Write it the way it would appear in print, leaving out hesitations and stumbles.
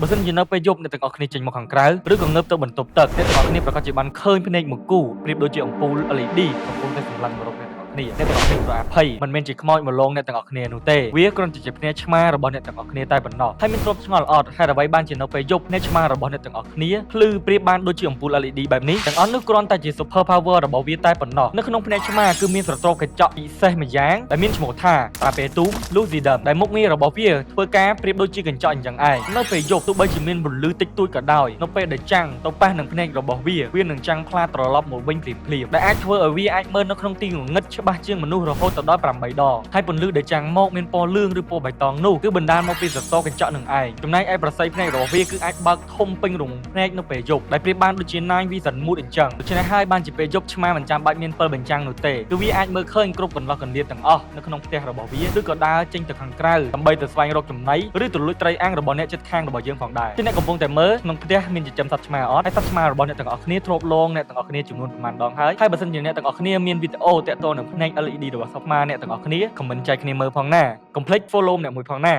បើសិនជានៅពេលយប់អ្នកទាំងអស់គ្នាចេញមកខាងក្រៅឬក៏ងើបទៅបន្ទប់ទឹកអ្នកទាំងអស់គ្នាប្រកាសជាបានឃើញភ្នែកមួយគូប្រៀបដូចជាអំពូល LED កំពុងតែសម្លឹងមករកអ្នកទាំងអស់គ្នាអ្នកទាំងអស់គ្នាប្រអាភ័យមិនមែនជាខ្មោចមកលងអ្នកទាំងអស់គ្នានោះទេវាគ្រាន់តែជាភ្នែកឆ្មារបស់អ្នកទាំងអស់គ្នាតែប៉ុណ្ណោះហើយមានទ្រព្យឆ្ងល់អត់ហេតុអ្វីបានជានៅពេលយប់ភ្នែកឆ្មារបស់អ្នកទាំងអស់គ្នាភ្លឺប្រៀបបានដូចជាអំពូល LED បែបនេះទាំងអស់នោះគ្រាន់តែជា super power របស់វាតែប៉ុណ្ណោះនៅក្នុងភ្នែកឆ្មាគឺមានស្រទាប់កញ្ចក់ពិសេសម្យ៉ាងដែលមានឈ្មោះថាតាពេទូម Lucidum ដែលមុខងាររបស់វាធ្វើការប្រៀបដូចជាកញ្ចក់អញ្ចឹងឯងនៅពេលយប់ទោះបីជាមានពន្លឺតិចតួចក៏ដោយនៅពេលដែលចាំងទៅប៉ះនឹងភ្នែករបស់វានឹងចាំងផ្លាតត្រឡប់មកវិញភ្លាមៗដែលអាចធ្វើឲ្យវាអាចមើលនៅក្នុងទីងងឹតច្បាស់ជាងមនុស្សរហូតដល់8ដងហើយពន្លឺដែលចាំងមកមានពណ៌លឿងឬពណ៌បៃតងនោះគឺបណ្ដាលមកពីស្រទាប់កញ្ចក់នឹងឯងចំណែកឯប្រស័យភ្នែករបស់វាគឺអាចបើកធំពេញរង្វង់ភ្នែកនៅពេលយប់ដែលប្រៀបបានដូចជា Night Vision Mode អញ្ចឹងដូច្នេះហើយបានជាពេលយប់ឆ្មាមិនចាំបាច់មានពិលបញ្ចាំងនោះទេគឺវាអាចមើលឃើញគ្រប់កន្លោះកន្លៀតទាំងអស់នៅក្នុងផ្ទះរបស់វាឬក៏ដើរចេញទៅខាងក្រៅដើម្បីទៅស្វែងរកចំណីឬទៅលួចត្រីអាំងរបស់អ្នកជិតខាងរបស់យើងផងដែរទីអ្នកកំពុងតែមើលក្នុងផ្ទះមានចិញ្ចឹមសត្វឆ្មាអត់ហើយសត្វឆ្មារបស់អ្នកទាំងអស់គ្នាធ្លាប់លងអ្នកទាំងអស់គ្នាចំនួនប្រមាណដងហើយបើសិនជាអ្នកទាំងអស់គ្នាមានវីដេអូតាក់ទងនឹងភ្នែក LED របស់សត្វឆ្មាអ្នកទាំងអស់គ្នាខមមិនចែកគ្នាមើលផងណាកុំភ្លេច follow អ្នកមួយផងណា